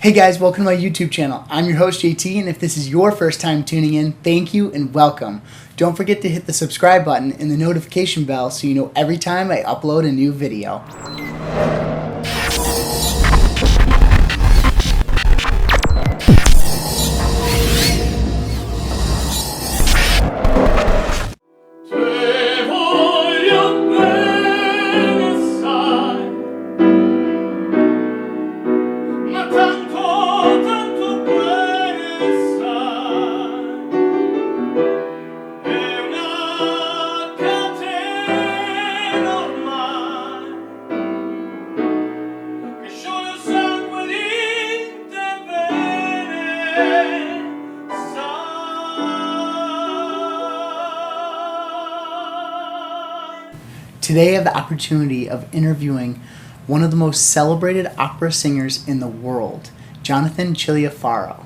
Hey guys, welcome to my YouTube channel. I'm your host JT, and if this is your first time tuning in, thank you and welcome. Don't forget to hit the subscribe button and the notification bell so you know every time I upload a new video. Today I have the opportunity of interviewing one of the most celebrated opera singers in the world, Jonathan Cilia Faro.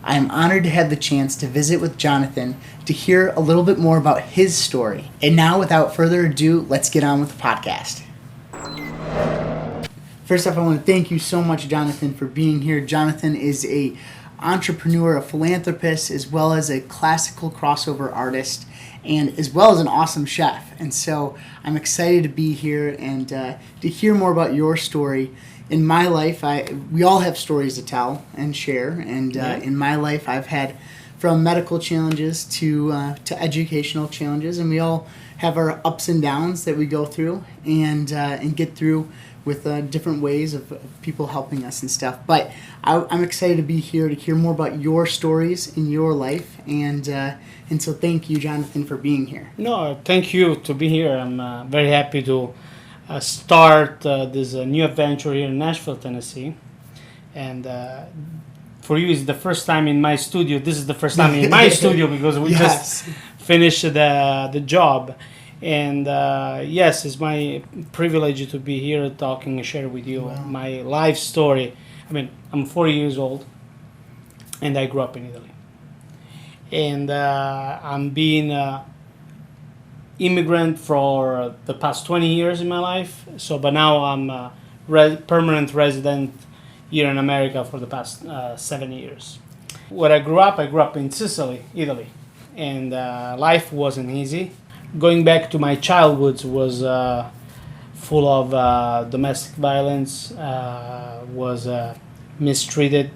I am honored to have the chance to visit with Jonathan to hear a little bit more about his story. And now, without further ado, let's get on with the podcast. First off, I want to thank you so much, Jonathan, for being here. Jonathan is an entrepreneur, a philanthropist, as well as a classical crossover artist, and as well as an awesome chef. And so I'm excited to be here and to hear more about your story. In my life, we all have stories to tell and share. And in my life, I've had from medical challenges to educational challenges, and we all have our ups and downs that we go through and get through with different ways of people helping us and stuff. But I'm excited to be here to hear more about your stories in your life, and so thank you, Jonathan, for being here. No, thank you to be here. I'm very happy to start this new adventure here in Nashville, Tennessee. And for you, it's the first time in my studio. This is the first time in my studio because we just finished the job. And yes, it's my privilege to be here talking and share with you my life story. I mean, I'm 40 years old, and I grew up in Italy. And I'm being an immigrant for the past 20 years in my life. But now I'm a permanent resident here in America for the past 7 years. Where I grew up in Sicily, Italy. And life wasn't easy. Going back to my childhood was full of domestic violence, was mistreated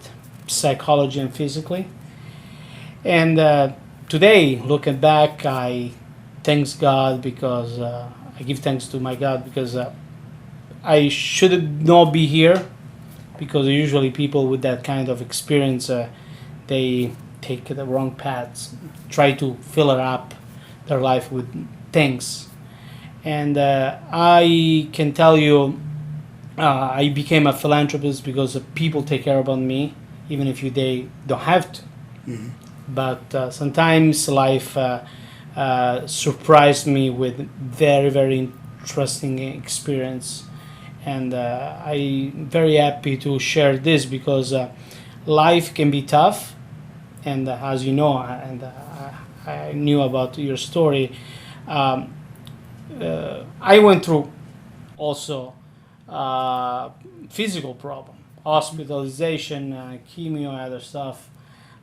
psychologically and physically. And today, looking back, I thank God because I give thanks to my God because I should not be here, because usually people with that kind of experience, they take the wrong paths, try to fill it up their life with things. And I can tell you, I became a philanthropist because people take care about me, even if they don't have to. Mm-hmm. But sometimes life surprised me with very, very interesting experience. And I'm very happy to share this because life can be tough. And as you know, and I knew about your story, I went through also physical problem, hospitalization, chemo, other stuff.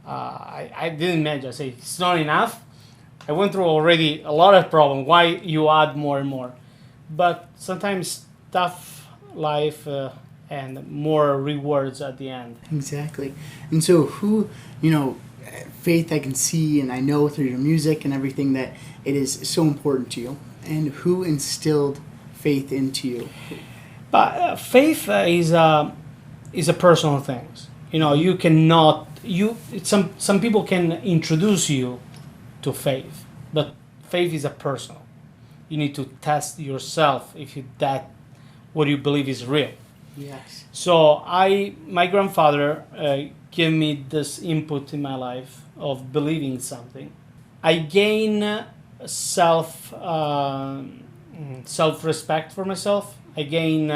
I didn't imagine. I say it's not enough. I went through already a lot of problems. Why you add more and more? But sometimes tough life and more rewards at the end. Exactly. And so faith I can see, and I know through your music and everything that it is so important to you. And who instilled faith into you? But faith is a personal thing. You cannot. Some people can introduce you to faith, but faith is a personal. You need to test yourself if that what you believe is real. Yes. So my grandfather gave me this input in my life of believing something. I gain self-respect for myself. I gain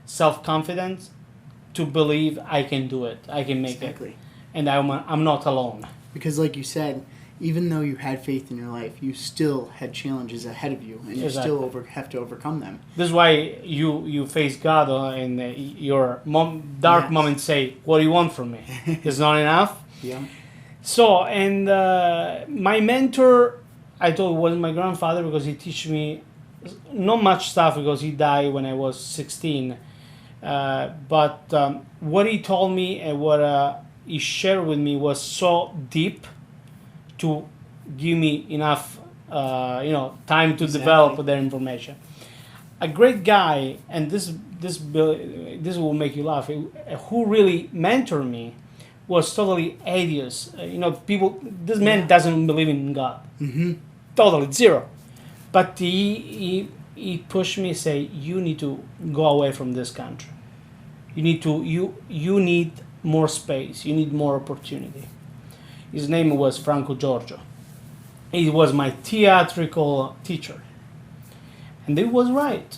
self-confidence to believe I can do it. I can make it. And I'm not alone. Because like you said, even though you had faith in your life, you still had challenges ahead of you, and you Exactly. still have to overcome them. This is why you face God in your dark Yes. moments. Say, "What do you want from me? It's not enough." Yeah. So, and my mentor, I told, was my grandfather, because he teach me not much stuff, because he died when I was 16. But what he told me and what he shared with me was so deep to give me enough, time to Exactly. develop that information. A great guy, and this will make you laugh, who really mentored me was totally atheist. People. This man Yeah. doesn't believe in God. Mm-hmm. Totally zero. But he pushed me, say, you need to go away from this country. You need more space. You need more opportunity. His name was Franco Giorgio. He was my theatrical teacher, and he was right.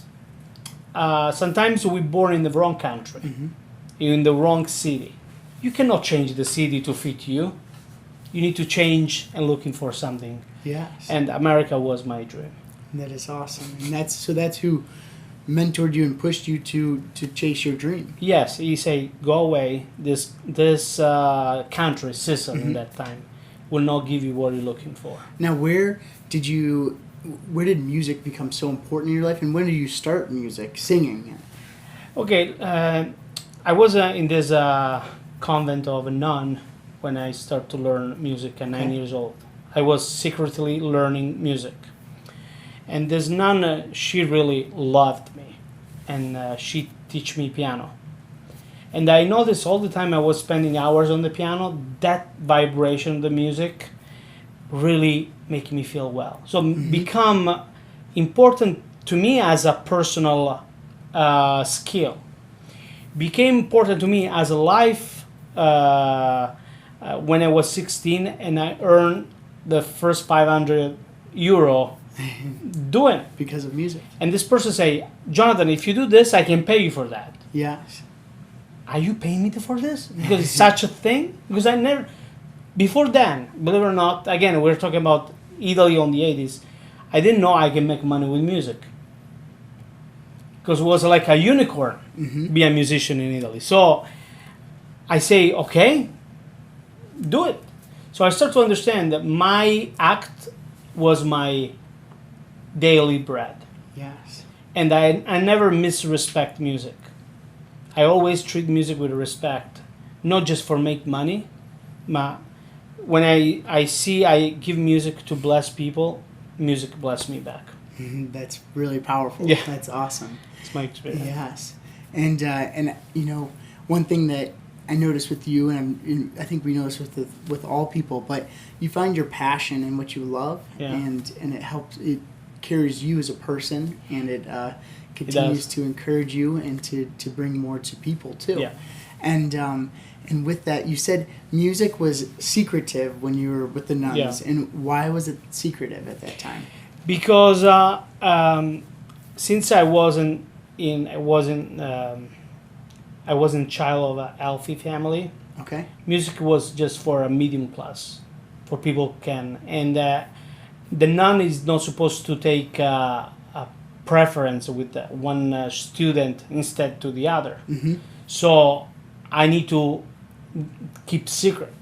Sometimes we're born in the wrong country, in the wrong city. You cannot change the city to fit you. You need to change and looking for something. Yes. And America was my dream. That is awesome. And that's who mentored you and pushed you to chase your dream. Yes, he say, go away. This country, Sicily, in that time, will not give you what you're looking for. Now, where did music become so important in your life, and when did you start music, singing? Okay, I was in this convent of a nun when I started to learn music at 9 Okay. years old. I was secretly learning music. And this nun, she really loved me, and she teach me piano. And I noticed all the time I was spending hours on the piano, that vibration of the music really make me feel well. So become important to me as a personal skill. Became important to me as a life when I was 16, and I earned the first 500 euro doing it. Because of music. And this person say, Jonathan, if you do this, I can pay you for that. Yes. Are you paying me for this? Because it's such a thing? Because I never, before then, believe it or not, again, we're talking about Italy on the 80s, I didn't know I can make money with music. Because it was like a unicorn, be a musician in Italy. So I say, okay, do it. So I start to understand that my act was my daily bread. Yes. And I never misrespect music. I always treat music with respect, not just for make money. When I give music to bless people, music bless me back. That's really powerful. Yeah. That's awesome. It's my experience. Yes. And one thing that I noticed with you, and I think we notice with all people, but you find your passion in what you love, Yeah. and it carries you as a person, and it continues to encourage you and to bring more to people too. Yeah. And with that, you said music was secretive when you were with the nuns, Yeah. and why was it secretive at that time? Because since I wasn't child of a healthy family, Okay. music was just for a medium class, for people can, and the nun is not supposed to take a preference with one student instead to the other. So I need to keep secret.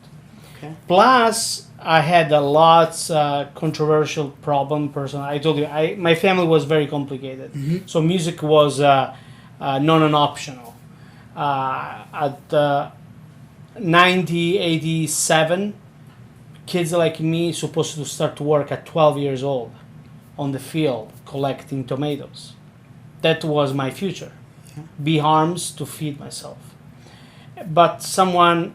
Okay. Plus, I had a lots controversial problem. Personally, I told you, my family was very complicated. So music was non-optional. At 1987, kids like me supposed to start to work at 12 years old on the field collecting tomatoes. That was my future. Be arms to feed myself. But someone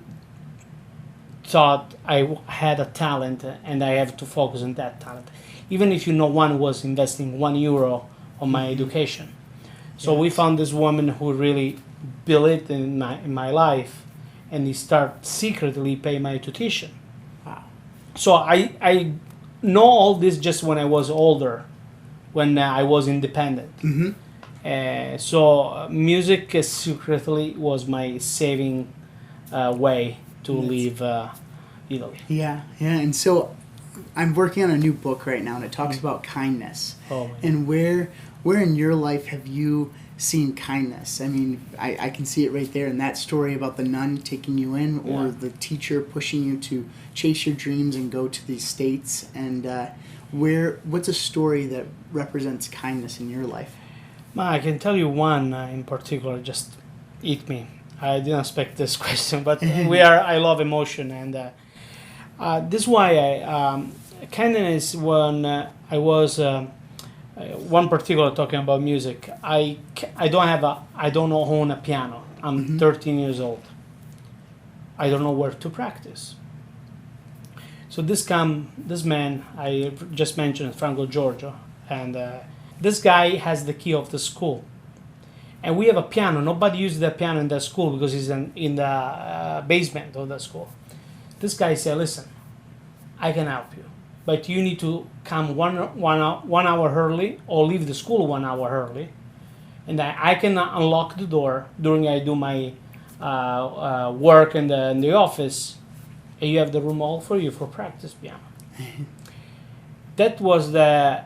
thought I had a talent and I have to focus on that talent. Even if no one was investing €1 on my education. So we found this woman who really believed in my life, and he started secretly pay my tuition. Wow. So I know all this just when I was older, when I was independent. So music secretly was my saving way to leave Italy. Yeah, and so I'm working on a new book right now, and it talks about kindness. Oh, man. And where in your life have you seen kindness? I mean, I can see it right there in that story about the nun taking you in, or the teacher pushing you to chase your dreams and go to these states. And what's a story that represents kindness in your life? I can tell you one in particular. Just eat me. I didn't expect this question, but I love emotion, and this is why kindness. When I was one particular talking about music, I don't own a piano. I'm 13 years old. I don't know where to practice. So this man I just mentioned, Franco Giorgio, and this guy has the key of the school. And we have a piano. Nobody uses the piano in the school because it's in the basement of the school. This guy said, listen, I can help you, but you need to come one hour early or leave the school 1 hour early. And I can unlock the door during I do my work in the office, and you have the room all for you for practice piano. That was a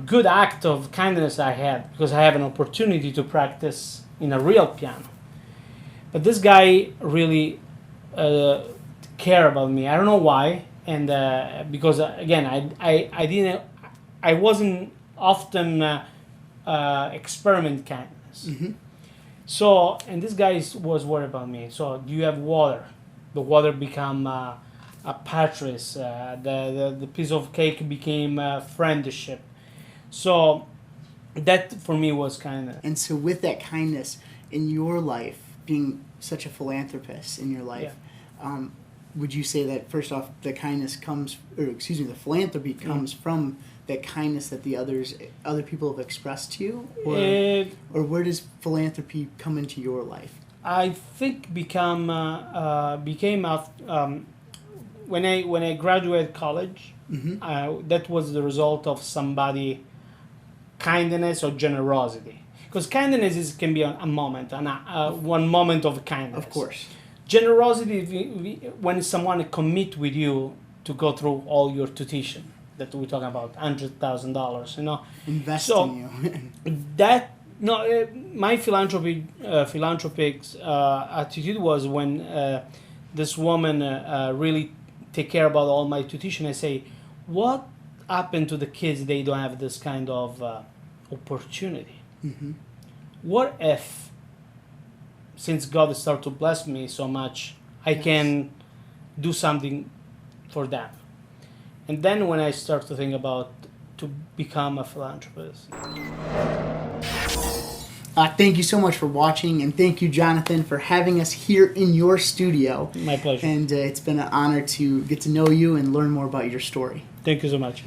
good act of kindness I had, because I have an opportunity to practice in a real piano. But this guy really cared about me. I don't know why, and because again, I wasn't often experiment kindness. So, and this guy was worried about me. So, do you have water? The water became a patris. The piece of cake became friendship. So that for me was kindness. And so with that kindness in your life, being such a philanthropist in your life, would you say that first off, the kindness the philanthropy comes from that kindness that the other people have expressed to you, or where does philanthropy come into your life? I think became when I graduated college. That was the result of somebody. Kindness or generosity, because kindness can be a moment, one moment of kindness. Of course. Generosity, when someone commit with you to go through all your tuition that we're talking about, $100,000, invest so in you. My philanthropic attitude was when this woman really take care about all my tuition. I say, what happened to the kids? They don't have this kind of opportunity. What if, since God started to bless me so much, I can do something for them? And then when I start to think about to become a philanthropist. Thank you so much for watching, and thank you, Jonathan, for having us here in your studio. My pleasure. And it's been an honor to get to know you and learn more about your story. Thank you so much.